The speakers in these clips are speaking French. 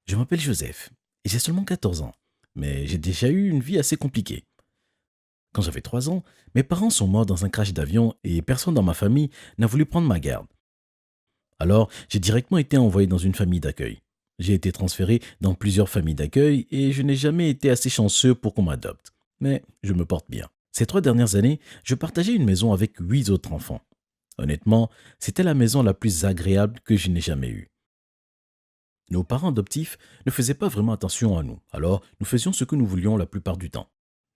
Je m'appelle Joseph et j'ai seulement 14 ans, mais j'ai déjà eu une vie assez compliquée. Quand j'avais 3 ans, mes parents sont morts dans un crash d'avion et personne dans ma famille n'a voulu prendre ma garde. Alors, j'ai directement été envoyé dans une famille d'accueil. J'ai été transféré dans plusieurs familles d'accueil et je n'ai jamais été assez chanceux pour qu'on m'adopte. Mais je me porte bien. Ces 3 dernières années, je partageais une maison avec 8 autres enfants. Honnêtement, c'était la maison la plus agréable que je n'ai jamais eue. Nos parents adoptifs ne faisaient pas vraiment attention à nous, alors nous faisions ce que nous voulions la plupart du temps.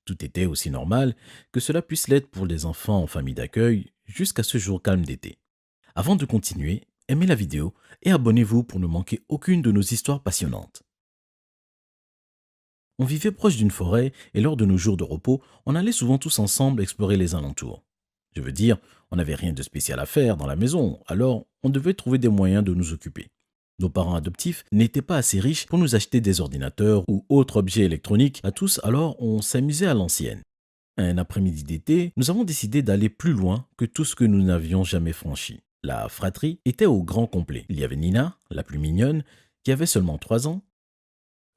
Tout était aussi normal que cela puisse l'être pour les enfants en famille d'accueil jusqu'à ce jour calme d'été. Avant de continuer, aimez la vidéo et abonnez-vous pour ne manquer aucune de nos histoires passionnantes. On vivait proche d'une forêt et lors de nos jours de repos, on allait souvent tous ensemble explorer les alentours. Je veux dire, on n'avait rien de spécial à faire dans la maison, alors on devait trouver des moyens de nous occuper. Nos parents adoptifs n'étaient pas assez riches pour nous acheter des ordinateurs ou autres objets électroniques à tous, alors on s'amusait à l'ancienne. Un après-midi d'été, nous avons décidé d'aller plus loin que tout ce que nous n'avions jamais franchi. La fratrie était au grand complet. Il y avait Nina, la plus mignonne, qui avait seulement 3 ans,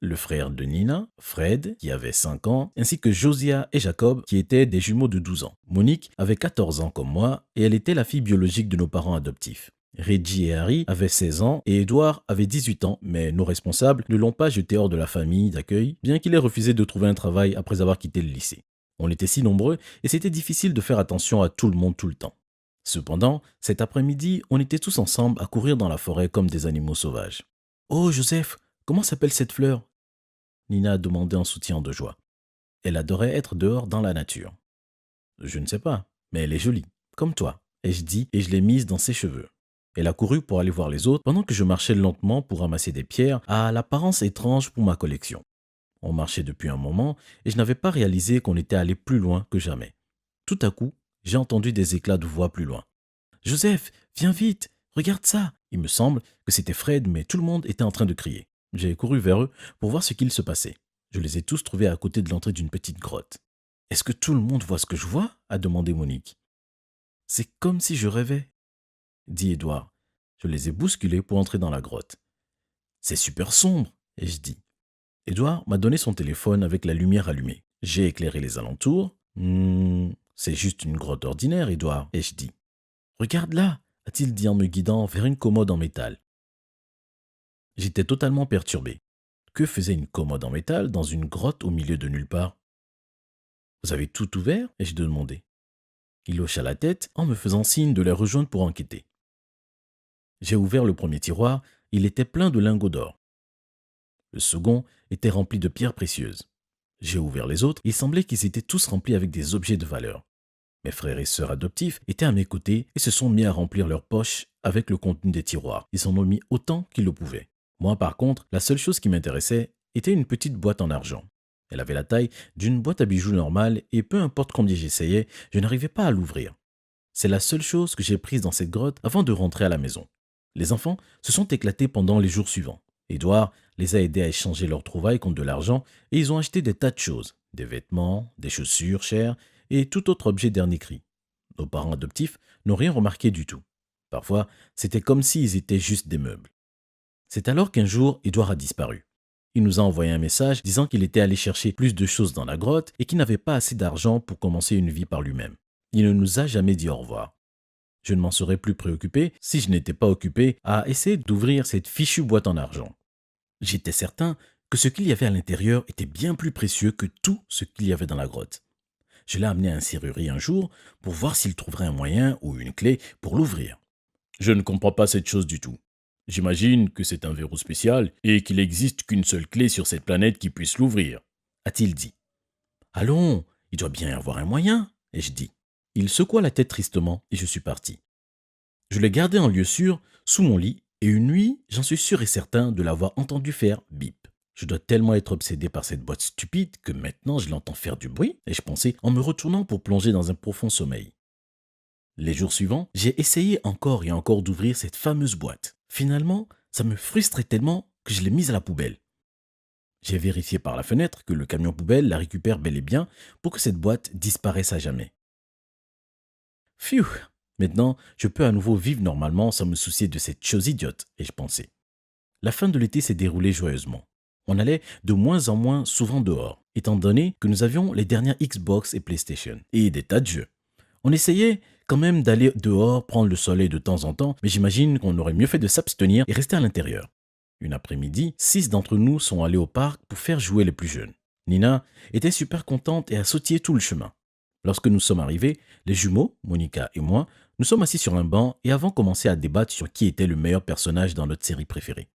le frère de Nina, Fred, qui avait 5 ans, ainsi que Josiah et Jacob, qui étaient des jumeaux de 12 ans. Monique avait 14 ans comme moi, et elle était la fille biologique de nos parents adoptifs. Reggie et Harry avaient 16 ans et Edward avait 18 ans, mais nos responsables ne l'ont pas jeté hors de la famille d'accueil, bien qu'il ait refusé de trouver un travail après avoir quitté le lycée. On était si nombreux et c'était difficile de faire attention à tout le monde tout le temps. Cependant, cet après-midi, on était tous ensemble à courir dans la forêt comme des animaux sauvages. Oh, Joseph, comment s'appelle cette fleur? Nina a demandé en soutien de joie. Elle adorait être dehors dans la nature. Je ne sais pas, mais elle est jolie, comme toi, ai-je dit et je l'ai mise dans ses cheveux. Elle a couru pour aller voir les autres pendant que je marchais lentement pour ramasser des pierres à l'apparence étrange pour ma collection. On marchait depuis un moment et je n'avais pas réalisé qu'on était allé plus loin que jamais. Tout à coup, j'ai entendu des éclats de voix plus loin. Joseph, viens vite, regarde ça. Il me semble que c'était Fred, mais tout le monde était en train de crier. J'ai couru vers eux pour voir ce qu'il se passait. Je les ai tous trouvés à côté de l'entrée d'une petite grotte. Est-ce que tout le monde voit ce que je vois? A demandé Monique. C'est comme si je rêvais, dit Édouard. Je les ai bousculés pour entrer dans la grotte. C'est super sombre, ai-je dit. Édouard m'a donné son téléphone avec la lumière allumée. J'ai éclairé les alentours. C'est juste une grotte ordinaire, Édouard, ai-je dit. Regarde là, a-t-il dit en me guidant vers une commode en métal. J'étais totalement perturbé. Que faisait une commode en métal dans une grotte au milieu de nulle part? Vous avez tout ouvert? Ai-je demandé. Il hocha la tête en me faisant signe de les rejoindre pour enquêter. J'ai ouvert le premier tiroir, il était plein de lingots d'or. Le second était rempli de pierres précieuses. J'ai ouvert les autres, il semblait qu'ils étaient tous remplis avec des objets de valeur. Mes frères et sœurs adoptifs étaient à mes côtés et se sont mis à remplir leurs poches avec le contenu des tiroirs. Ils en ont mis autant qu'ils le pouvaient. Moi, par contre, la seule chose qui m'intéressait était une petite boîte en argent. Elle avait la taille d'une boîte à bijoux normale et peu importe combien j'essayais, je n'arrivais pas à l'ouvrir. C'est la seule chose que j'ai prise dans cette grotte avant de rentrer à la maison. Les enfants se sont éclatés pendant les jours suivants. Édouard les a aidés à échanger leurs trouvailles contre de l'argent et ils ont acheté des tas de choses, des vêtements, des chaussures chères et tout autre objet dernier cri. Nos parents adoptifs n'ont rien remarqué du tout. Parfois, c'était comme s'ils étaient juste des meubles. C'est alors qu'un jour, Édouard a disparu. Il nous a envoyé un message disant qu'il était allé chercher plus de choses dans la grotte et qu'il n'avait pas assez d'argent pour commencer une vie par lui-même. Il ne nous a jamais dit au revoir. Je ne m'en serais plus préoccupé si je n'étais pas occupé à essayer d'ouvrir cette fichue boîte en argent. J'étais certain que ce qu'il y avait à l'intérieur était bien plus précieux que tout ce qu'il y avait dans la grotte. Je l'ai amené à un serrurier un jour pour voir s'il trouverait un moyen ou une clé pour l'ouvrir. Je ne comprends pas cette chose du tout. J'imagine que c'est un verrou spécial et qu'il n'existe qu'une seule clé sur cette planète qui puisse l'ouvrir, a-t-il dit. Allons, il doit bien y avoir un moyen, ai-je dit. Il secoua la tête tristement et je suis parti. Je l'ai gardé en lieu sûr, sous mon lit, et une nuit, j'en suis sûr et certain de l'avoir entendu faire bip. Je dois tellement être obsédé par cette boîte stupide que maintenant je l'entends faire du bruit, et je pensais en me retournant pour plonger dans un profond sommeil. Les jours suivants, j'ai essayé encore et encore d'ouvrir cette fameuse boîte. Finalement, ça me frustrait tellement que je l'ai mise à la poubelle. J'ai vérifié par la fenêtre que le camion poubelle la récupère bel et bien pour que cette boîte disparaisse à jamais. Phew! Maintenant, je peux à nouveau vivre normalement sans me soucier de cette chose idiote, ai-je pensé. La fin de l'été s'est déroulée joyeusement. On allait de moins en moins souvent dehors, étant donné que nous avions les dernières Xbox et PlayStation, et des tas de jeux. On essayait quand même d'aller dehors, prendre le soleil de temps en temps, mais j'imagine qu'on aurait mieux fait de s'abstenir et rester à l'intérieur. Une après-midi, 6 d'entre nous sont allés au parc pour faire jouer les plus jeunes. Nina était super contente et a sautillé tout le chemin. Lorsque nous sommes arrivés, les jumeaux, Monica et moi, nous sommes assis sur un banc et avons commencé à débattre sur qui était le meilleur personnage dans notre série préférée.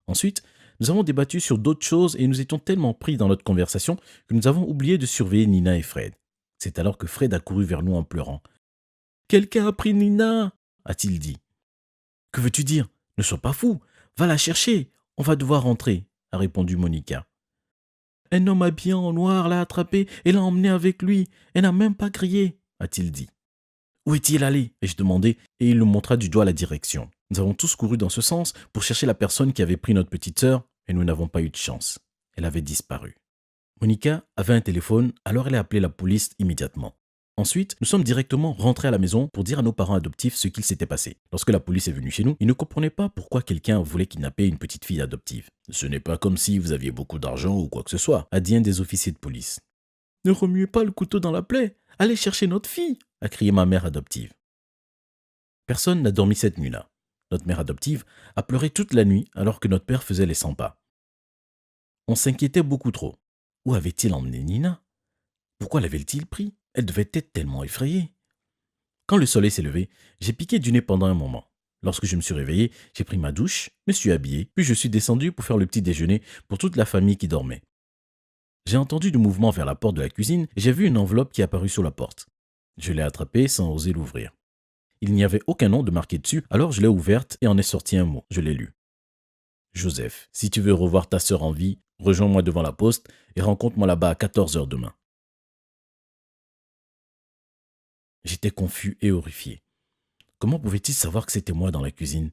Ensuite, nous avons débattu sur d'autres choses et nous étions tellement pris dans notre conversation que nous avons oublié de surveiller Nina et Fred. C'est alors que Fred a couru vers nous en pleurant. Quelqu'un a pris Nina, a-t-il dit. Que veux-tu dire? Ne sois pas fou. Va la chercher. On va devoir rentrer, a répondu Monica. Un homme habillé en noir l'a attrapée et l'a emmenée avec lui. Elle n'a même pas crié, a-t-il dit. Où est-il allé? Ai-je demandé, et il nous montra du doigt la direction. Nous avons tous couru dans ce sens pour chercher la personne qui avait pris notre petite sœur, et nous n'avons pas eu de chance. Elle avait disparu. Monica avait un téléphone, alors elle a appelé la police immédiatement. Ensuite, nous sommes directement rentrés à la maison pour dire à nos parents adoptifs ce qu'il s'était passé. Lorsque la police est venue chez nous, ils ne comprenaient pas pourquoi quelqu'un voulait kidnapper une petite fille adoptive. Ce n'est pas comme si vous aviez beaucoup d'argent ou quoi que ce soit, a dit un des officiers de police. Ne remuez pas le couteau dans la plaie, allez chercher notre fille, a crié ma mère adoptive. Personne n'a dormi cette nuit-là. Notre mère adoptive a pleuré toute la nuit alors que notre père faisait les 100 pas. On s'inquiétait beaucoup trop. Où avait-il emmené Nina? Pourquoi l'avait-il pris? Elle devait être tellement effrayée. Quand le soleil s'est levé, j'ai piqué du nez pendant un moment. Lorsque je me suis réveillé, j'ai pris ma douche, me suis habillé, puis je suis descendu pour faire le petit déjeuner pour toute la famille qui dormait. J'ai entendu du mouvement vers la porte de la cuisine et j'ai vu une enveloppe qui apparut sur la porte. Je l'ai attrapée sans oser l'ouvrir. Il n'y avait aucun nom de marqué dessus, alors je l'ai ouverte et en est sorti un mot. Je l'ai lu. Joseph, si tu veux revoir ta sœur en vie, rejoins-moi devant la poste et rencontre-moi là-bas à 14h demain. J'étais confus et horrifié. Comment pouvait-il savoir que c'était moi dans la cuisine?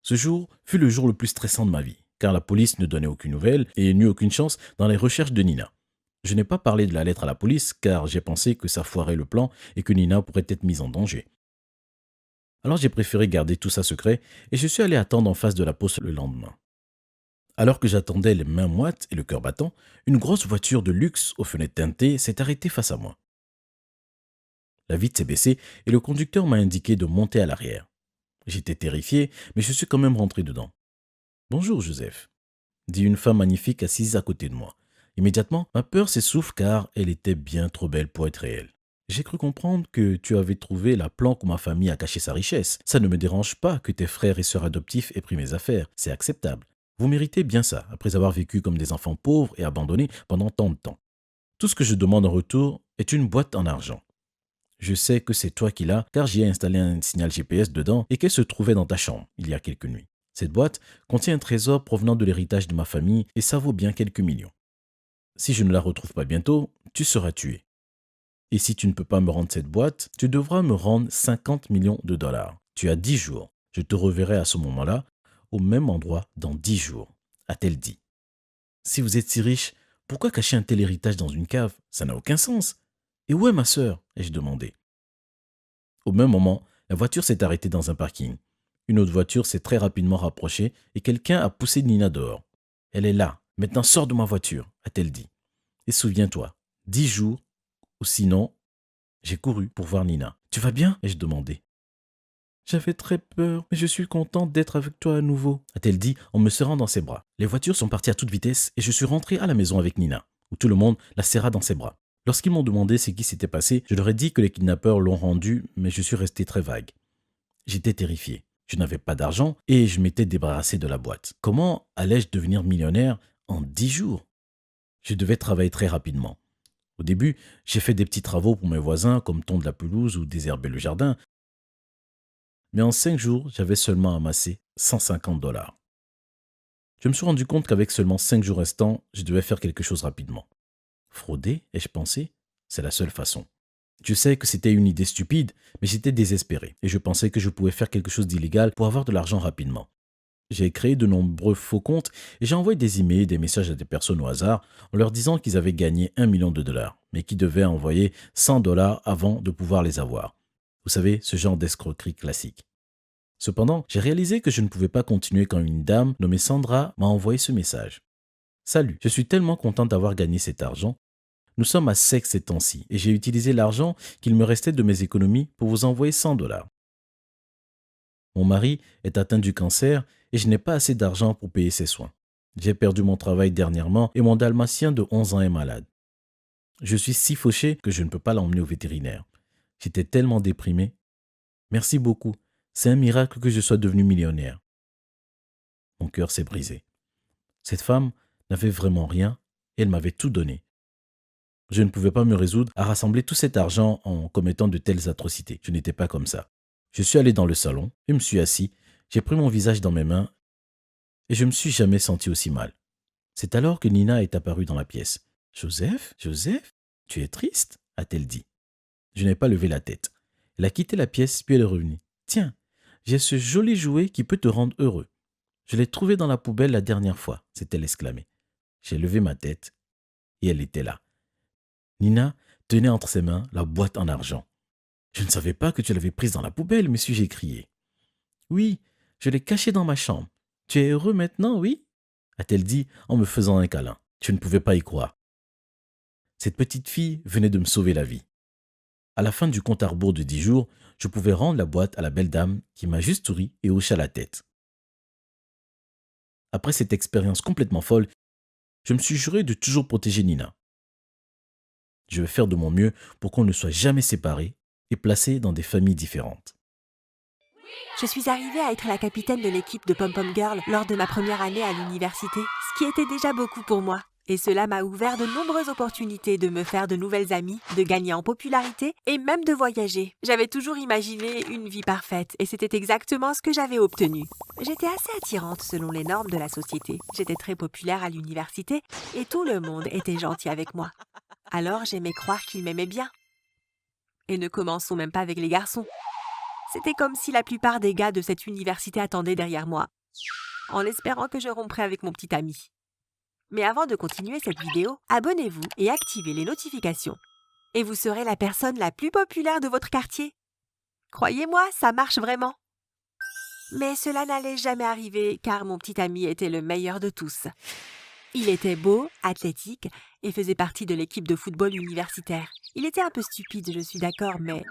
Ce jour fut le jour le plus stressant de ma vie, car la police ne donnait aucune nouvelle et n'eut aucune chance dans les recherches de Nina. Je n'ai pas parlé de la lettre à la police, car j'ai pensé que ça foirait le plan et que Nina pourrait être mise en danger. Alors j'ai préféré garder tout ça secret et je suis allé attendre en face de la poste le lendemain. Alors que j'attendais les mains moites et le cœur battant, une grosse voiture de luxe aux fenêtres teintées s'est arrêtée face à moi. La vitre s'est baissée et le conducteur m'a indiqué de monter à l'arrière. J'étais terrifié, mais je suis quand même rentré dedans. Bonjour, Joseph, dit une femme magnifique assise à côté de moi. Immédiatement, ma peur s'essouffle car elle était bien trop belle pour être réelle. J'ai cru comprendre que tu avais trouvé la planque où ma famille a caché sa richesse. Ça ne me dérange pas que tes frères et sœurs adoptifs aient pris mes affaires. C'est acceptable. Vous méritez bien ça, après avoir vécu comme des enfants pauvres et abandonnés pendant tant de temps. Tout ce que je demande en retour est une boîte en argent. Je sais que c'est toi qui l'as, car j'y ai installé un signal GPS dedans et qu'elle se trouvait dans ta chambre il y a quelques nuits. Cette boîte contient un trésor provenant de l'héritage de ma famille et ça vaut bien quelques millions. Si je ne la retrouve pas bientôt, tu seras tué. Et si tu ne peux pas me rendre cette boîte, tu devras me rendre 50 millions de dollars. Tu as 10 jours. Je te reverrai à ce moment-là, au même endroit, dans 10 jours, a-t-elle dit. Si vous êtes si riche, pourquoi cacher un tel héritage dans une cave? Ça n'a aucun sens. Et où est ma sœur? Ai-je demandé. Au même moment, la voiture s'est arrêtée dans un parking. Une autre voiture s'est très rapidement rapprochée et quelqu'un a poussé Nina dehors. Elle est là. Maintenant sors de ma voiture, a-t-elle dit. Et souviens-toi, 10 jours, ou sinon, j'ai couru pour voir Nina. Tu vas bien? Ai-je demandé. J'avais très peur, mais je suis contente d'être avec toi à nouveau, a-t-elle dit en me serrant dans ses bras. Les voitures sont parties à toute vitesse et je suis rentré à la maison avec Nina, où tout le monde la serra dans ses bras. Lorsqu'ils m'ont demandé ce qui s'était passé, je leur ai dit que les kidnappeurs l'ont rendu, mais je suis resté très vague. J'étais terrifié. Je n'avais pas d'argent et je m'étais débarrassé de la boîte. Comment allais-je devenir millionnaire en 10 jours? Je devais travailler très rapidement. Au début, j'ai fait des petits travaux pour mes voisins, comme tondre la pelouse ou désherber le jardin. Mais en 5 jours, j'avais seulement amassé 150 dollars. Je me suis rendu compte qu'avec seulement 5 jours restants, je devais faire quelque chose rapidement. Frauder, ai-je pensé? C'est la seule façon. Je sais que c'était une idée stupide, mais j'étais désespéré et je pensais que je pouvais faire quelque chose d'illégal pour avoir de l'argent rapidement. J'ai créé de nombreux faux comptes et j'ai envoyé des emails et des messages à des personnes au hasard en leur disant qu'ils avaient gagné 1 million de dollars, mais qu'ils devaient envoyer 100 dollars avant de pouvoir les avoir. Vous savez, ce genre d'escroquerie classique. Cependant, j'ai réalisé que je ne pouvais pas continuer quand une dame nommée Sandra m'a envoyé ce message. Salut, je suis tellement content d'avoir gagné cet argent. Nous sommes à sec ces temps-ci et j'ai utilisé l'argent qu'il me restait de mes économies pour vous envoyer 100 $. Mon mari est atteint du cancer et je n'ai pas assez d'argent pour payer ses soins. J'ai perdu mon travail dernièrement et mon dalmatien de 11 ans est malade. Je suis si fauché que je ne peux pas l'emmener au vétérinaire. J'étais tellement déprimé. Merci beaucoup. C'est un miracle que je sois devenu millionnaire. Mon cœur s'est brisé. Cette femme n'avait vraiment rien et elle m'avait tout donné. Je ne pouvais pas me résoudre à rassembler tout cet argent en commettant de telles atrocités. Je n'étais pas comme ça. Je suis allé dans le salon et me suis assis. J'ai pris mon visage dans mes mains et je me suis jamais senti aussi mal. C'est alors que Nina est apparue dans la pièce. « Joseph, Joseph, tu es triste ?» a-t-elle dit. Je n'ai pas levé la tête. Elle a quitté la pièce puis elle est revenue. « Tiens, j'ai ce joli jouet qui peut te rendre heureux. Je l'ai trouvé dans la poubelle la dernière fois, s'est-elle exclamée. J'ai levé ma tête et elle était là. Nina tenait entre ses mains la boîte en argent. « Je ne savais pas que tu l'avais prise dans la poubelle, me suis-je écrié. « Oui, je l'ai cachée dans ma chambre. Tu es heureux maintenant, oui ?» a-t-elle dit en me faisant un câlin. Je ne pouvais pas y croire. Cette petite fille venait de me sauver la vie. À la fin du compte à rebours de 10 jours, je pouvais rendre la boîte à la belle dame qui m'a juste souri et hocha la tête. Après cette expérience complètement folle, je me suis juré de toujours protéger Nina. Je vais faire de mon mieux pour qu'on ne soit jamais séparés et placés dans des familles différentes. Je suis arrivée à être la capitaine de l'équipe de Pom Pom Girl lors de ma première année à l'université, ce qui était déjà beaucoup pour moi. Et cela m'a ouvert de nombreuses opportunités de me faire de nouvelles amies, de gagner en popularité et même de voyager. J'avais toujours imaginé une vie parfaite et c'était exactement ce que j'avais obtenu. J'étais assez attirante selon les normes de la société. J'étais très populaire à l'université et tout le monde était gentil avec moi. Alors j'aimais croire qu'ils m'aimaient bien. Et ne commençons même pas avec les garçons. C'était comme si la plupart des gars de cette université attendaient derrière moi, en espérant que je romprais avec mon petit ami. Mais avant de continuer cette vidéo, abonnez-vous et activez les notifications. Et vous serez la personne la plus populaire de votre quartier. Croyez-moi, ça marche vraiment. Mais cela n'allait jamais arriver car mon petit ami était le meilleur de tous. Il était beau, athlétique et faisait partie de l'équipe de football universitaire. Il était un peu stupide, je suis d'accord, mais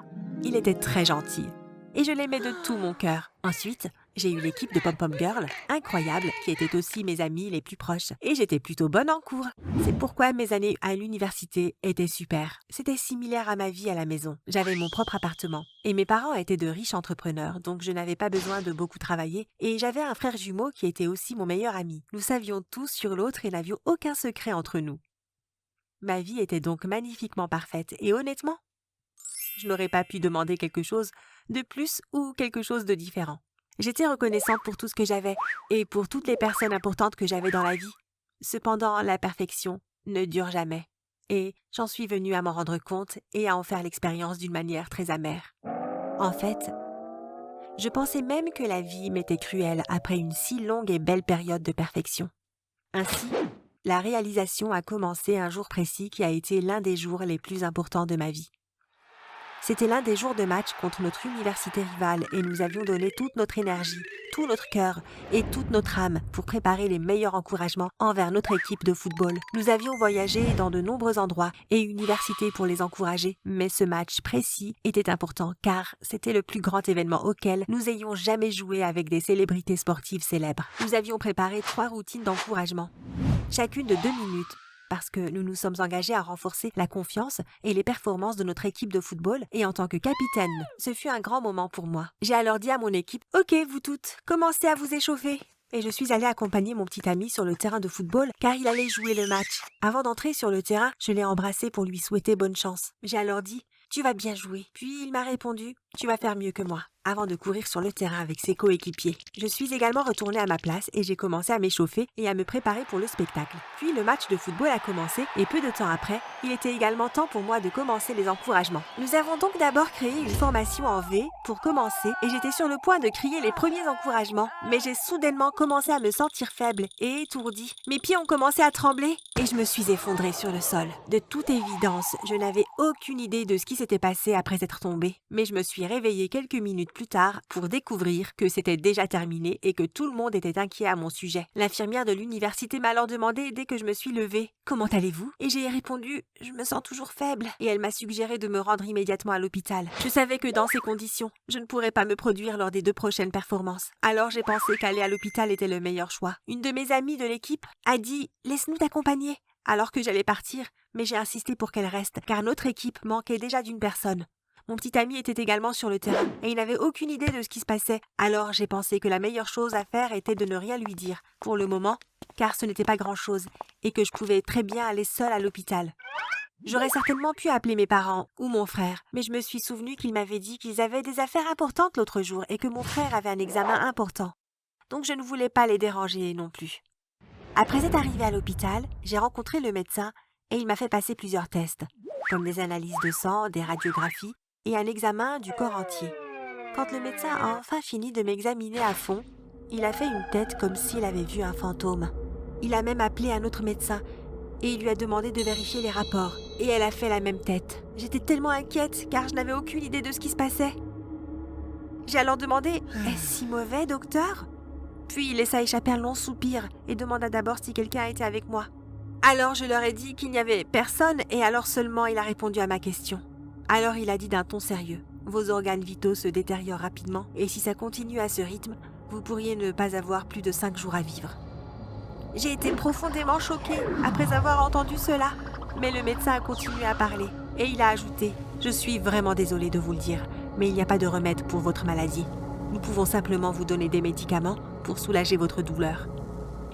il était très gentil. Et je l'aimais de tout mon cœur. Ensuite, j'ai eu l'équipe de Pom Pom Girl, incroyable, qui étaient aussi mes amis les plus proches. Et j'étais plutôt bonne en cours. C'est pourquoi mes années à l'université étaient super. C'était similaire à ma vie à la maison. J'avais mon propre appartement. Et mes parents étaient de riches entrepreneurs, donc je n'avais pas besoin de beaucoup travailler. Et j'avais un frère jumeau qui était aussi mon meilleur ami. Nous savions tout sur l'autre et n'avions aucun secret entre nous. Ma vie était donc magnifiquement parfaite. Et honnêtement, je n'aurais pas pu demander quelque chose de plus ou quelque chose de différent. J'étais reconnaissante pour tout ce que j'avais et pour toutes les personnes importantes que j'avais dans la vie. Cependant, la perfection ne dure jamais. Et j'en suis venue à m'en rendre compte et à en faire l'expérience d'une manière très amère. En fait, je pensais même que la vie m'était cruelle après une si longue et belle période de perfection. Ainsi, la réalisation a commencé un jour précis qui a été l'un des jours les plus importants de ma vie. C'était l'un des jours de match contre notre université rivale et nous avions donné toute notre énergie, tout notre cœur et toute notre âme pour préparer les meilleurs encouragements envers notre équipe de football. Nous avions voyagé dans de nombreux endroits et universités pour les encourager, mais ce match précis était important car c'était le plus grand événement auquel nous ayons jamais joué avec des célébrités sportives célèbres. Nous avions préparé 3 routines d'encouragement, chacune de 2 minutes. Parce que nous nous sommes engagés à renforcer la confiance et les performances de notre équipe de football et en tant que capitaine, ce fut un grand moment pour moi. J'ai alors dit à mon équipe « Ok, vous toutes, commencez à vous échauffer !» Et je suis allée accompagner mon petit ami sur le terrain de football car il allait jouer le match. Avant d'entrer sur le terrain, je l'ai embrassé pour lui souhaiter bonne chance. J'ai alors dit « Tu vas bien jouer !» Puis il m'a répondu « Tu vas faire mieux que moi !» avant de courir sur le terrain avec ses coéquipiers. Je suis également retournée à ma place et j'ai commencé à m'échauffer et à me préparer pour le spectacle. Puis le match de football a commencé et peu de temps après, il était également temps pour moi de commencer les encouragements. Nous avons donc d'abord créé une formation en V pour commencer et j'étais sur le point de crier les premiers encouragements. Mais j'ai soudainement commencé à me sentir faible et étourdie. Mes pieds ont commencé à trembler et je me suis effondrée sur le sol. De toute évidence, je n'avais aucune idée de ce qui s'était passé après être tombée. Mais je me suis suis réveillée quelques minutes plus tard pour découvrir que c'était déjà terminé et que tout le monde était inquiet à mon sujet. L'infirmière de l'université m'a alors demandé dès que je me suis levée « Comment allez-vous ?» Et j'ai répondu « Je me sens toujours faible » et elle m'a suggéré de me rendre immédiatement à l'hôpital. Je savais que dans ces conditions, je ne pourrais pas me produire lors des 2 prochaines performances. Alors j'ai pensé qu'aller à l'hôpital était le meilleur choix. Une de mes amies de l'équipe a dit « Laisse-nous t'accompagner » alors que j'allais partir, mais j'ai insisté pour qu'elle reste, car notre équipe manquait déjà d'une personne. Mon petit ami était également sur le terrain, et il n'avait aucune idée de ce qui se passait. Alors j'ai pensé que la meilleure chose à faire était de ne rien lui dire, pour le moment, car ce n'était pas grand-chose, et que je pouvais très bien aller seule à l'hôpital. J'aurais certainement pu appeler mes parents ou mon frère, mais je me suis souvenu qu'ils m'avaient dit qu'ils avaient des affaires importantes l'autre jour, et que mon frère avait un examen important. Donc je ne voulais pas les déranger non plus. Après être arrivée à l'hôpital, j'ai rencontré le médecin et il m'a fait passer plusieurs tests, comme des analyses de sang, des radiographies et un examen du corps entier. Quand le médecin a enfin fini de m'examiner à fond, il a fait une tête comme s'il avait vu un fantôme. Il a même appelé un autre médecin et il lui a demandé de vérifier les rapports et elle a fait la même tête. J'étais tellement inquiète car je n'avais aucune idée de ce qui se passait. J'ai alors demandé « Est-ce si mauvais, docteur ?» Puis il laissa échapper un long soupir et demanda d'abord si quelqu'un était avec moi. Alors je leur ai dit qu'il n'y avait personne et alors seulement il a répondu à ma question. Alors il a dit d'un ton sérieux « Vos organes vitaux se détériorent rapidement et si ça continue à ce rythme, vous pourriez ne pas avoir plus de 5 jours à vivre. » J'ai été profondément choquée après avoir entendu cela, mais le médecin a continué à parler et il a ajouté « Je suis vraiment désolée de vous le dire, mais il n'y a pas de remède pour votre maladie. Nous pouvons simplement vous donner des médicaments pour soulager votre douleur. »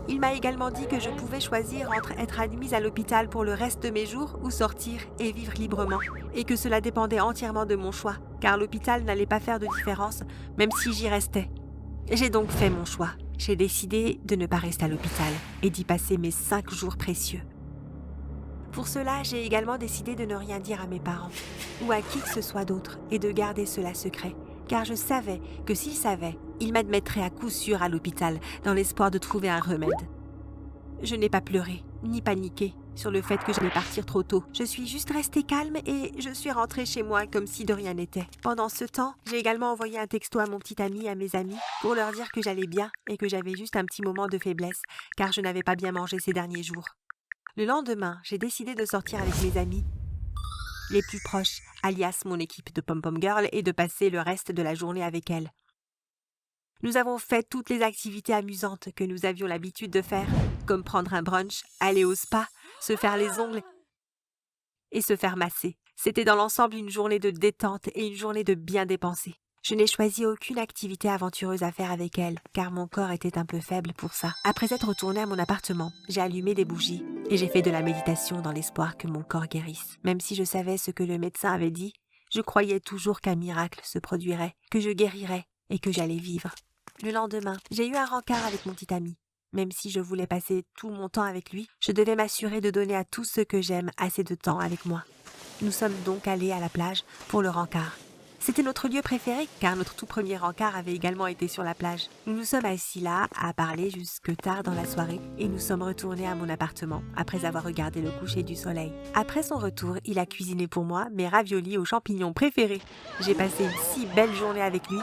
Il m'a également dit que je pouvais choisir entre être admise à l'hôpital pour le reste de mes jours ou sortir et vivre librement, et que cela dépendait entièrement de mon choix, car l'hôpital n'allait pas faire de différence, même si j'y restais. J'ai donc fait mon choix. J'ai décidé de ne pas rester à l'hôpital et d'y passer mes 5 jours précieux. Pour cela, j'ai également décidé de ne rien dire à mes parents ou à qui que ce soit d'autre et de garder cela secret, car je savais que s'ils savaient, ils m'admettraient à coup sûr à l'hôpital dans l'espoir de trouver un remède. Je n'ai pas pleuré, ni paniqué sur le fait que j'allais partir trop tôt. Je suis juste restée calme et je suis rentrée chez moi comme si de rien n'était. Pendant ce temps, j'ai également envoyé un texto à mon petit ami et à mes amis pour leur dire que j'allais bien et que j'avais juste un petit moment de faiblesse, car je n'avais pas bien mangé ces derniers jours. Le lendemain, j'ai décidé de sortir avec mes amis les plus proches, alias mon équipe de Pom Pom Girl, et de passer le reste de la journée avec elles. Nous avons fait toutes les activités amusantes que nous avions l'habitude de faire, comme prendre un brunch, aller au spa, se faire les ongles et se faire masser. C'était dans l'ensemble une journée de détente et une journée de bien dépensée. Je n'ai choisi aucune activité aventureuse à faire avec elle, car mon corps était un peu faible pour ça. Après être retournée à mon appartement, j'ai allumé des bougies et j'ai fait de la méditation dans l'espoir que mon corps guérisse. Même si je savais ce que le médecin avait dit, je croyais toujours qu'un miracle se produirait, que je guérirais et que j'allais vivre. Le lendemain, j'ai eu un rencard avec mon petit ami. Même si je voulais passer tout mon temps avec lui, je devais m'assurer de donner à tous ceux que j'aime assez de temps avec moi. Nous sommes donc allés à la plage pour le rencard. C'était notre lieu préféré, car notre tout premier rencard avait également été sur la plage. Nous nous sommes assis là, à parler jusque tard dans la soirée, et nous sommes retournés à mon appartement, après avoir regardé le coucher du soleil. Après son retour, il a cuisiné pour moi mes raviolis aux champignons préférés. J'ai passé une si belle journée avec lui,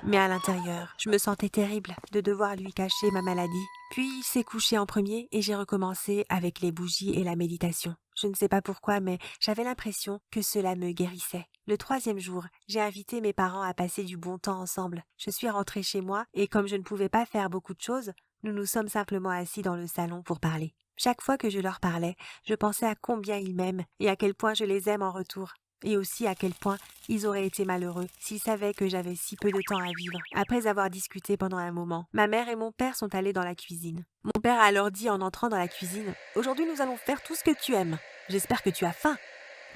mais à l'intérieur, je me sentais terrible de devoir lui cacher ma maladie. Puis il s'est couché en premier et j'ai recommencé avec les bougies et la méditation. Je ne sais pas pourquoi, mais j'avais l'impression que cela me guérissait. Le 3e jour, j'ai invité mes parents à passer du bon temps ensemble. Je suis rentrée chez moi et comme je ne pouvais pas faire beaucoup de choses, nous nous sommes simplement assis dans le salon pour parler. Chaque fois que je leur parlais, je pensais à combien ils m'aiment et à quel point je les aime en retour. Et aussi à quel point ils auraient été malheureux s'ils savaient que j'avais si peu de temps à vivre. Après avoir discuté pendant un moment, ma mère et mon père sont allés dans la cuisine. Mon père a alors dit en entrant dans la cuisine « Aujourd'hui, nous allons faire tout ce que tu aimes. J'espère que tu as faim. »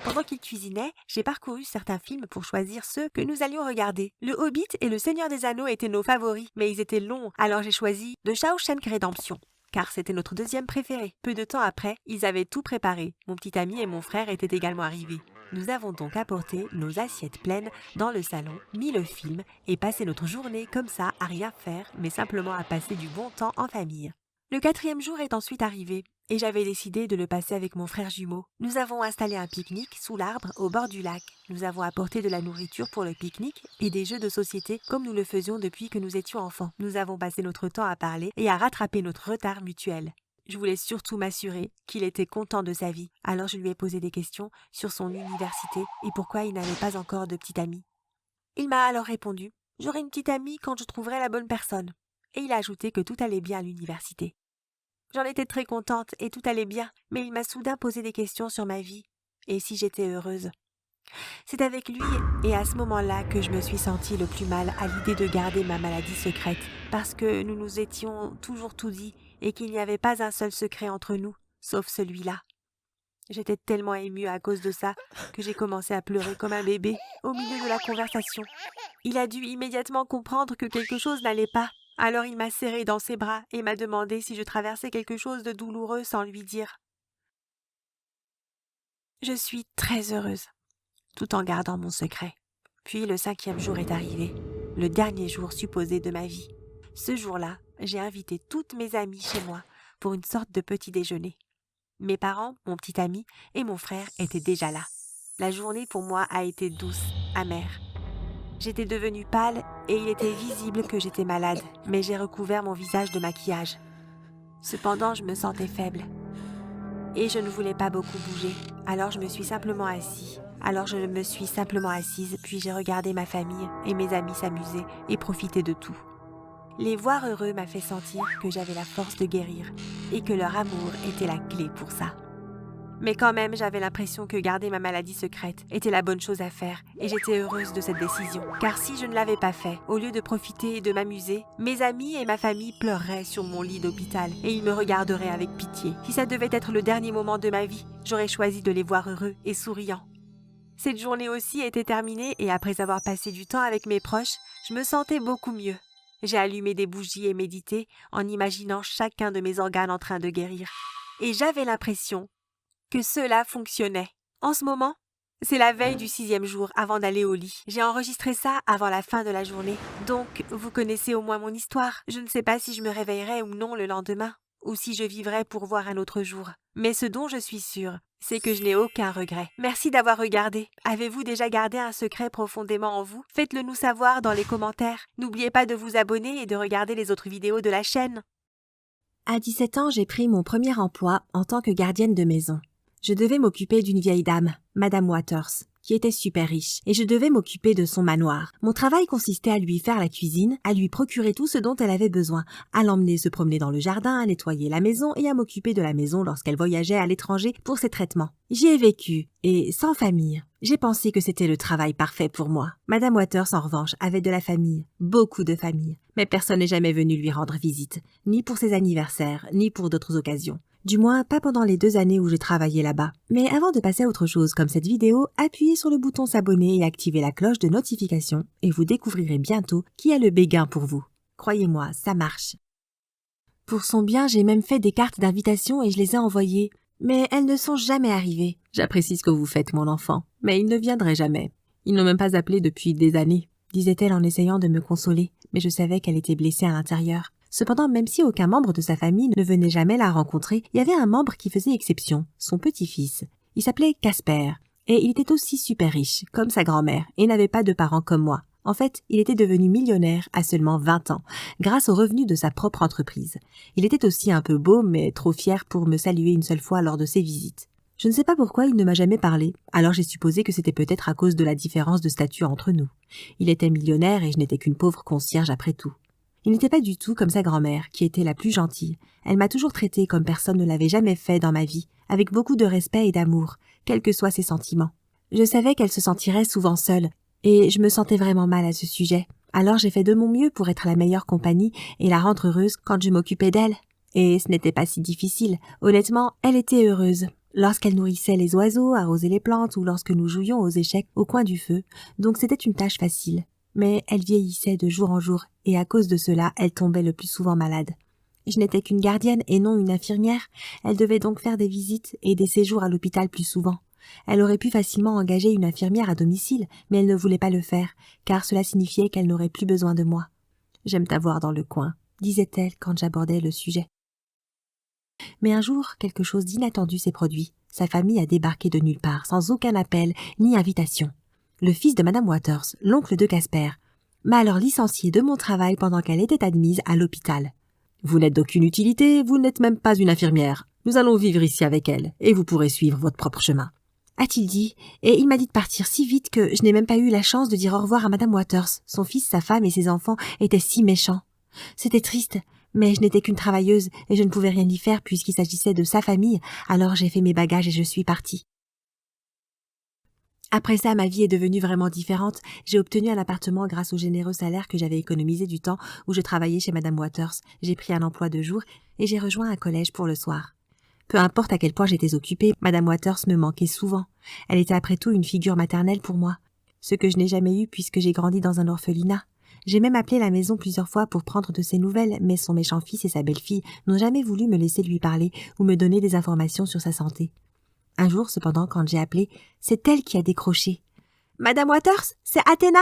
Pendant qu'il cuisinait, j'ai parcouru certains films pour choisir ceux que nous allions regarder. Le Hobbit et Le Seigneur des Anneaux étaient nos favoris, mais ils étaient longs, alors j'ai choisi The Shawshank Redemption, car c'était notre 2e préféré. Peu de temps après, ils avaient tout préparé. Mon petit ami et mon frère étaient également arrivés. Nous avons donc apporté nos assiettes pleines dans le salon, mis le film et passé notre journée comme ça à rien faire, mais simplement à passer du bon temps en famille. Le 4e jour est ensuite arrivé et j'avais décidé de le passer avec mon frère jumeau. Nous avons installé un pique-nique sous l'arbre au bord du lac. Nous avons apporté de la nourriture pour le pique-nique et des jeux de société comme nous le faisions depuis que nous étions enfants. Nous avons passé notre temps à parler et à rattraper notre retard mutuel. Je voulais surtout m'assurer qu'il était content de sa vie. Alors je lui ai posé des questions sur son université et pourquoi il n'avait pas encore de petite amie. Il m'a alors répondu « J'aurai une petite amie quand je trouverai la bonne personne ». Et il a ajouté que tout allait bien à l'université. J'en étais très contente et tout allait bien, mais il m'a soudain posé des questions sur ma vie et si j'étais heureuse. C'est avec lui et à ce moment-là que je me suis sentie le plus mal à l'idée de garder ma maladie secrète, parce que nous nous étions toujours tout dit et qu'il n'y avait pas un seul secret entre nous, sauf celui-là. J'étais tellement émue à cause de ça que j'ai commencé à pleurer comme un bébé au milieu de la conversation. Il a dû immédiatement comprendre que quelque chose n'allait pas. Alors il m'a serré dans ses bras et m'a demandé si je traversais quelque chose de douloureux sans lui dire. Je suis très heureuse, tout en gardant mon secret. Puis le 5e jour est arrivé, le dernier jour supposé de ma vie. Ce jour-là, j'ai invité toutes mes amies chez moi pour une sorte de petit déjeuner. Mes parents, mon petit ami et mon frère étaient déjà là. La journée pour moi a été douce, amère. J'étais devenue pâle et il était visible que j'étais malade, mais j'ai recouvert mon visage de maquillage. Cependant, je me sentais faible et je ne voulais pas beaucoup bouger, alors je me suis simplement assise, puis j'ai regardé ma famille et mes amis s'amuser et profiter de tout. Les voir heureux m'a fait sentir que j'avais la force de guérir et que leur amour était la clé pour ça. Mais quand même, j'avais l'impression que garder ma maladie secrète était la bonne chose à faire et j'étais heureuse de cette décision. Car si je ne l'avais pas fait, au lieu de profiter et de m'amuser, mes amis et ma famille pleureraient sur mon lit d'hôpital et ils me regarderaient avec pitié. Si ça devait être le dernier moment de ma vie, j'aurais choisi de les voir heureux et souriants. Cette journée aussi était terminée et après avoir passé du temps avec mes proches, je me sentais beaucoup mieux. J'ai allumé des bougies et médité en imaginant chacun de mes organes en train de guérir. Et j'avais l'impression que cela fonctionnait. En ce moment, c'est la veille du 6e jour avant d'aller au lit. J'ai enregistré ça avant la fin de la journée. Donc, vous connaissez au moins mon histoire. Je ne sais pas si je me réveillerai ou non le lendemain, ou si je vivrai pour voir un autre jour. Mais ce dont je suis sûre, c'est que je n'ai aucun regret. Merci d'avoir regardé. Avez-vous déjà gardé un secret profondément en vous? Faites-le nous savoir dans les commentaires. N'oubliez pas de vous abonner et de regarder les autres vidéos de la chaîne. À 17 ans, j'ai pris mon premier emploi en tant que gardienne de maison. Je devais m'occuper d'une vieille dame, Madame Waters, qui était super riche, et je devais m'occuper de son manoir. Mon travail consistait à lui faire la cuisine, à lui procurer tout ce dont elle avait besoin, à l'emmener se promener dans le jardin, à nettoyer la maison et à m'occuper de la maison lorsqu'elle voyageait à l'étranger pour ses traitements. J'y ai vécu, et sans famille. J'ai pensé que c'était le travail parfait pour moi. Madame Waters, en revanche, avait de la famille, beaucoup de famille, mais personne n'est jamais venu lui rendre visite, ni pour ses anniversaires, ni pour d'autres occasions. Du moins, pas pendant les 2 années où j'ai travaillé là-bas. Mais avant de passer à autre chose comme cette vidéo, appuyez sur le bouton s'abonner et activez la cloche de notification et vous découvrirez bientôt qui a le béguin pour vous. Croyez-moi, ça marche. Pour son bien, j'ai même fait des cartes d'invitation et je les ai envoyées. Mais elles ne sont jamais arrivées. J'apprécie ce que vous faites, mon enfant, mais il ne viendrait jamais. Ils n'ont même pas appelé depuis des années, disait-elle en essayant de me consoler, mais je savais qu'elle était blessée à l'intérieur. Cependant, même si aucun membre de sa famille ne venait jamais la rencontrer, il y avait un membre qui faisait exception, son petit-fils. Il s'appelait Casper, et il était aussi super riche, comme sa grand-mère, et n'avait pas de parents comme moi. En fait, il était devenu millionnaire à seulement 20 ans, grâce aux revenus de sa propre entreprise. Il était aussi un peu beau, mais trop fier pour me saluer une seule fois lors de ses visites. Je ne sais pas pourquoi il ne m'a jamais parlé, alors j'ai supposé que c'était peut-être à cause de la différence de statut entre nous. Il était millionnaire et je n'étais qu'une pauvre concierge après tout. Il n'était pas du tout comme sa grand-mère, qui était la plus gentille. Elle m'a toujours traité comme personne ne l'avait jamais fait dans ma vie, avec beaucoup de respect et d'amour, quels que soient ses sentiments. Je savais qu'elle se sentirait souvent seule, et je me sentais vraiment mal à ce sujet. Alors j'ai fait de mon mieux pour être la meilleure compagnie et la rendre heureuse quand je m'occupais d'elle. Et ce n'était pas si difficile. Honnêtement, elle était heureuse. Lorsqu'elle nourrissait les oiseaux, arrosait les plantes ou lorsque nous jouions aux échecs au coin du feu, donc c'était une tâche facile. Mais elle vieillissait de jour en jour et à cause de cela, elle tombait le plus souvent malade. Je n'étais qu'une gardienne et non une infirmière. Elle devait donc faire des visites et des séjours à l'hôpital plus souvent. Elle aurait pu facilement engager une infirmière à domicile, mais elle ne voulait pas le faire, car cela signifiait qu'elle n'aurait plus besoin de moi. « J'aime t'avoir dans le coin », disait-elle quand j'abordais le sujet. Mais un jour, quelque chose d'inattendu s'est produit. Sa famille a débarqué de nulle part, sans aucun appel ni invitation. Le fils de Madame Waters, l'oncle de Casper, m'a alors licencié de mon travail pendant qu'elle était admise à l'hôpital. « Vous n'êtes d'aucune utilité, vous n'êtes même pas une infirmière. Nous allons vivre ici avec elle, et vous pourrez suivre votre propre chemin. » a-t-il dit, et il m'a dit de partir si vite que je n'ai même pas eu la chance de dire au revoir à Madame Waters. Son fils, sa femme et ses enfants étaient si méchants. C'était triste, mais je n'étais qu'une travailleuse et je ne pouvais rien y faire puisqu'il s'agissait de sa famille, alors j'ai fait mes bagages et je suis partie. Après ça, ma vie est devenue vraiment différente. J'ai obtenu un appartement grâce au généreux salaire que j'avais économisé du temps où je travaillais chez Madame Waters. J'ai pris un emploi de jour et j'ai rejoint un collège pour le soir. Peu importe à quel point j'étais occupée, Madame Waters me manquait souvent. Elle était après tout une figure maternelle pour moi. Ce que je n'ai jamais eu puisque j'ai grandi dans un orphelinat. J'ai même appelé la maison plusieurs fois pour prendre de ses nouvelles, mais son méchant fils et sa belle-fille n'ont jamais voulu me laisser lui parler ou me donner des informations sur sa santé. Un jour, cependant, quand j'ai appelé, c'est elle qui a décroché. « Madame Waters, c'est Athéna !»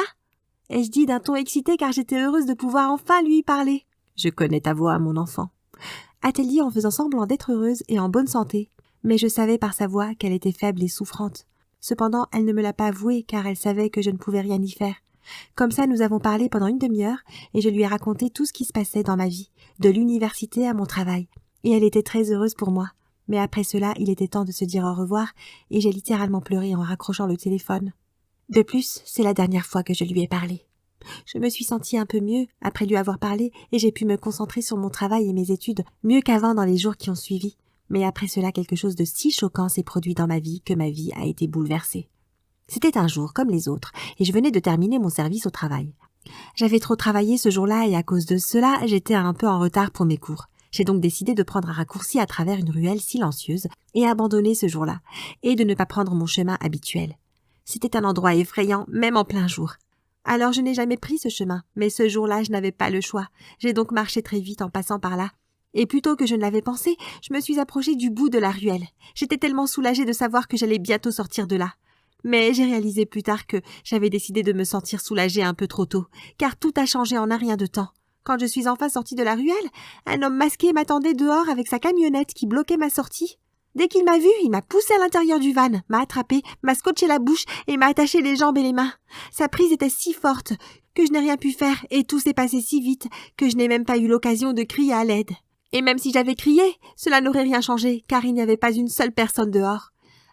ai-je dit d'un ton excité car j'étais heureuse de pouvoir enfin lui parler. « Je connais ta voix, mon enfant. » a-t-elle dit en faisant semblant d'être heureuse et en bonne santé, mais je savais par sa voix qu'elle était faible et souffrante. Cependant, elle ne me l'a pas avoué car elle savait que je ne pouvais rien y faire. Comme ça, nous avons parlé pendant une demi-heure et je lui ai raconté tout ce qui se passait dans ma vie, de l'université à mon travail, et elle était très heureuse pour moi. Mais après cela, il était temps de se dire au revoir et j'ai littéralement pleuré en raccrochant le téléphone. De plus, c'est la dernière fois que je lui ai parlé. Je me suis sentie un peu mieux après lui avoir parlé et j'ai pu me concentrer sur mon travail et mes études mieux qu'avant dans les jours qui ont suivi. Mais après cela, quelque chose de si choquant s'est produit dans ma vie que ma vie a été bouleversée. C'était un jour comme les autres et je venais de terminer mon service au travail. J'avais trop travaillé ce jour-là et à cause de cela, j'étais un peu en retard pour mes cours. J'ai donc décidé de prendre un raccourci à travers une ruelle silencieuse et abandonner ce jour-là, et de ne pas prendre mon chemin habituel. C'était un endroit effrayant, même en plein jour. Alors je n'ai jamais pris ce chemin, mais ce jour-là, je n'avais pas le choix. J'ai donc marché très vite en passant par là. Et plutôt que je ne l'avais pensé, je me suis approchée du bout de la ruelle. J'étais tellement soulagée de savoir que j'allais bientôt sortir de là. Mais j'ai réalisé plus tard que j'avais décidé de me sentir soulagée un peu trop tôt, car tout a changé en un rien de temps. Quand je suis enfin sortie de la ruelle, un homme masqué m'attendait dehors avec sa camionnette qui bloquait ma sortie. Dès qu'il m'a vue, il m'a poussée à l'intérieur du van, m'a attrapée, m'a scotché la bouche et m'a attaché les jambes et les mains. Sa prise était si forte que je n'ai rien pu faire et tout s'est passé si vite que je n'ai même pas eu l'occasion de crier à l'aide. Et même si j'avais crié, cela n'aurait rien changé car il n'y avait pas une seule personne dehors.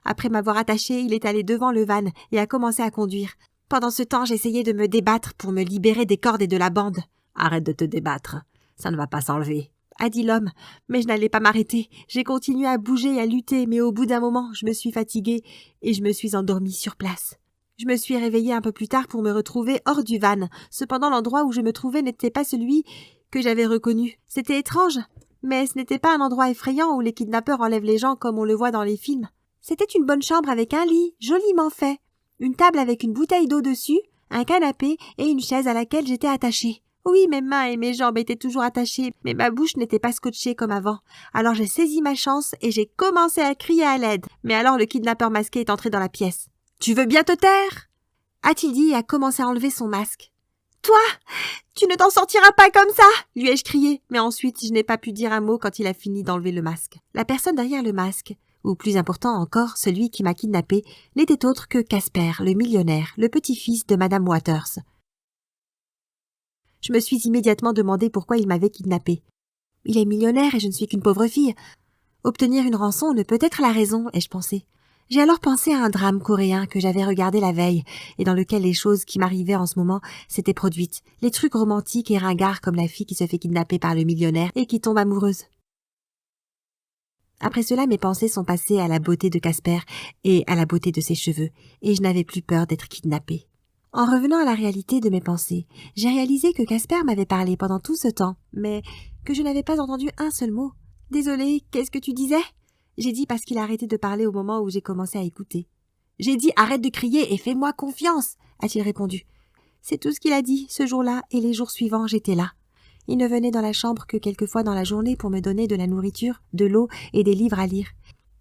Après m'avoir attachée, il est allé devant le van et a commencé à conduire. Pendant ce temps, j'essayais de me débattre pour me libérer des cordes et de la bande. « Arrête de te débattre, ça ne va pas s'enlever », a dit l'homme, mais je n'allais pas m'arrêter. J'ai continué à bouger et à lutter, mais au bout d'un moment, je me suis fatiguée et je me suis endormie sur place. Je me suis réveillée un peu plus tard pour me retrouver hors du van. Cependant, l'endroit où je me trouvais n'était pas celui que j'avais reconnu. C'était étrange, mais ce n'était pas un endroit effrayant où les kidnappeurs enlèvent les gens comme on le voit dans les films. C'était une bonne chambre avec un lit, joliment fait, une table avec une bouteille d'eau dessus, un canapé et une chaise à laquelle j'étais attachée. Oui, mes mains et mes jambes étaient toujours attachées, mais ma bouche n'était pas scotchée comme avant. Alors j'ai saisi ma chance et j'ai commencé à crier à l'aide. Mais alors le kidnappeur masqué est entré dans la pièce. « Tu veux bien te taire ?» a-t-il dit et a commencé à enlever son masque. « Toi, tu ne t'en sortiras pas comme ça !» lui ai-je crié, mais ensuite je n'ai pas pu dire un mot quand il a fini d'enlever le masque. La personne derrière le masque, ou plus important encore, celui qui m'a kidnappé, n'était autre que Casper, le millionnaire, le petit-fils de Madame Waters. Je me suis immédiatement demandé pourquoi il m'avait kidnappée. Il est millionnaire et je ne suis qu'une pauvre fille. Obtenir une rançon ne peut être la raison, ai-je pensé. J'ai alors pensé à un drame coréen que j'avais regardé la veille et dans lequel les choses qui m'arrivaient en ce moment s'étaient produites, les trucs romantiques et ringards comme la fille qui se fait kidnapper par le millionnaire et qui tombe amoureuse. Après cela, mes pensées sont passées à la beauté de Casper et à la beauté de ses cheveux, et je n'avais plus peur d'être kidnappée. En revenant à la réalité de mes pensées, j'ai réalisé que Casper m'avait parlé pendant tout ce temps, mais que je n'avais pas entendu un seul mot. « Désolée, qu'est-ce que tu disais ?» J'ai dit parce qu'il a arrêté de parler au moment où j'ai commencé à écouter. « J'ai dit arrête de crier et fais-moi confiance !» a-t-il répondu. C'est tout ce qu'il a dit ce jour-là et les jours suivants j'étais là. Il ne venait dans la chambre que quelques fois dans la journée pour me donner de la nourriture, de l'eau et des livres à lire.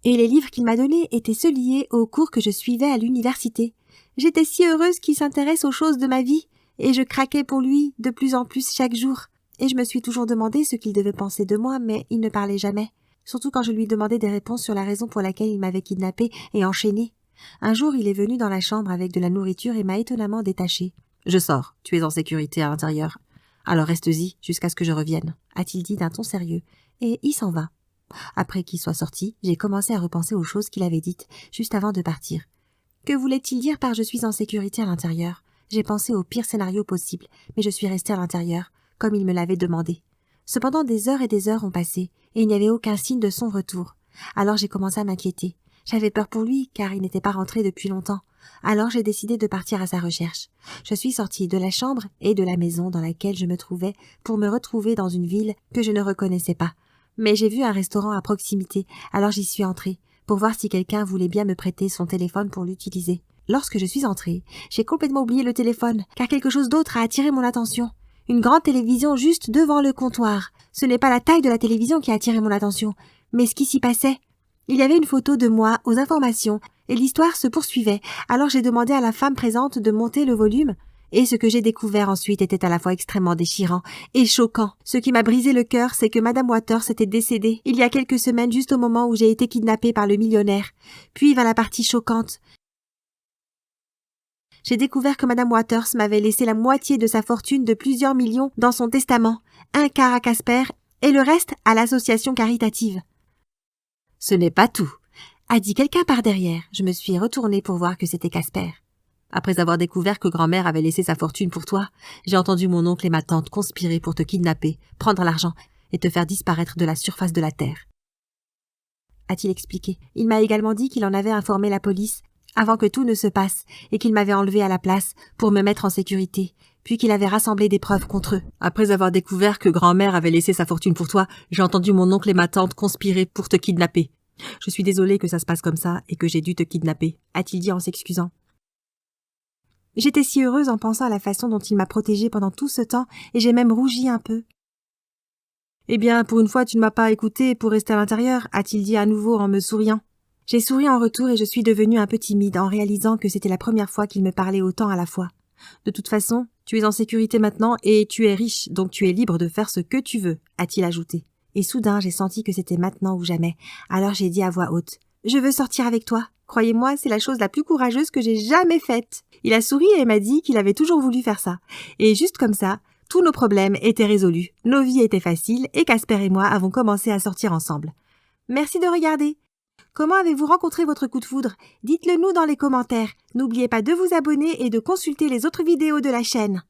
Et les livres qu'il m'a donnés étaient ceux liés aux cours que je suivais à l'université. J'étais si heureuse qu'il s'intéresse aux choses de ma vie, et je craquais pour lui de plus en plus chaque jour. Et je me suis toujours demandé ce qu'il devait penser de moi, mais il ne parlait jamais. surtout quand je lui demandais des réponses sur la raison pour laquelle il m'avait kidnappée et enchaînée. Un jour, il est venu dans la chambre avec de la nourriture et m'a étonnamment détachée. « Je sors, tu es en sécurité à l'intérieur. Alors reste-y jusqu'à ce que je revienne, » a-t-il dit d'un ton sérieux, et il s'en va. Après qu'il soit sorti, j'ai commencé à repenser aux choses qu'il avait dites juste avant de partir. Que voulait-il dire par « je suis en sécurité à l'intérieur » ? J'ai pensé au pire scénario possible, mais je suis restée à l'intérieur, comme il me l'avait demandé. Cependant, des heures et des heures ont passé, et il n'y avait aucun signe de son retour. Alors j'ai commencé à m'inquiéter. J'avais peur pour lui, car il n'était pas rentré depuis longtemps. Alors j'ai décidé de partir à sa recherche. Je suis sortie de la chambre et de la maison dans laquelle je me trouvais pour me retrouver dans une ville que je ne reconnaissais pas. Mais j'ai vu un restaurant à proximité, alors j'y suis entrée, pour voir si quelqu'un voulait bien me prêter son téléphone pour l'utiliser. Lorsque je suis entrée, j'ai complètement oublié le téléphone, car quelque chose d'autre a attiré mon attention. Une grande télévision juste devant le comptoir. Ce n'est pas la taille de la télévision qui a attiré mon attention, mais ce qui s'y passait. Il y avait une photo de moi aux informations, et l'histoire se poursuivait. Alors j'ai demandé à la femme présente de monter le volume, et ce que j'ai découvert ensuite était à la fois extrêmement déchirant et choquant. Ce qui m'a brisé le cœur, c'est que Madame Waters était décédée il y a quelques semaines, juste au moment où j'ai été kidnappée par le millionnaire. Puis vint la partie choquante. J'ai découvert que Madame Waters m'avait laissé la moitié de sa fortune de plusieurs millions dans son testament, un quart à Casper et le reste à l'association caritative. « Ce n'est pas tout », a dit quelqu'un par derrière. Je me suis retournée pour voir que c'était Casper. Après avoir découvert que grand-mère avait laissé sa fortune pour toi, j'ai entendu mon oncle et ma tante conspirer pour te kidnapper, prendre l'argent et te faire disparaître de la surface de la terre. A-t-il expliqué. Il m'a également dit qu'il en avait informé la police avant que tout ne se passe et qu'il m'avait enlevé à la place pour me mettre en sécurité, puis qu'il avait rassemblé des preuves contre eux. Après avoir découvert que grand-mère avait laissé sa fortune pour toi, j'ai entendu mon oncle et ma tante conspirer pour te kidnapper. Je suis désolée que ça se passe comme ça et que j'ai dû te kidnapper, a-t-il dit en s'excusant. J'étais si heureuse en pensant à la façon dont il m'a protégée pendant tout ce temps et j'ai même rougi un peu. Eh bien, pour une fois, tu ne m'as pas écoutée pour rester à l'intérieur, a-t-il dit à nouveau en me souriant. J'ai souri en retour et je suis devenue un peu timide en réalisant que c'était la première fois qu'il me parlait autant à la fois. De toute façon, tu es en sécurité maintenant et tu es riche, donc tu es libre de faire ce que tu veux, a-t-il ajouté. Et soudain, j'ai senti que c'était maintenant ou jamais. Alors j'ai dit à voix haute, « Je veux sortir avec toi. Croyez-moi, c'est la chose la plus courageuse que j'ai jamais faite. » Il a souri et m'a dit qu'il avait toujours voulu faire ça. Et juste comme ça, tous nos problèmes étaient résolus. Nos vies étaient faciles et Casper et moi avons commencé à sortir ensemble. Merci de regarder. Comment avez-vous rencontré votre coup de foudre? Dites-le nous dans les commentaires. N'oubliez pas de vous abonner et de consulter les autres vidéos de la chaîne.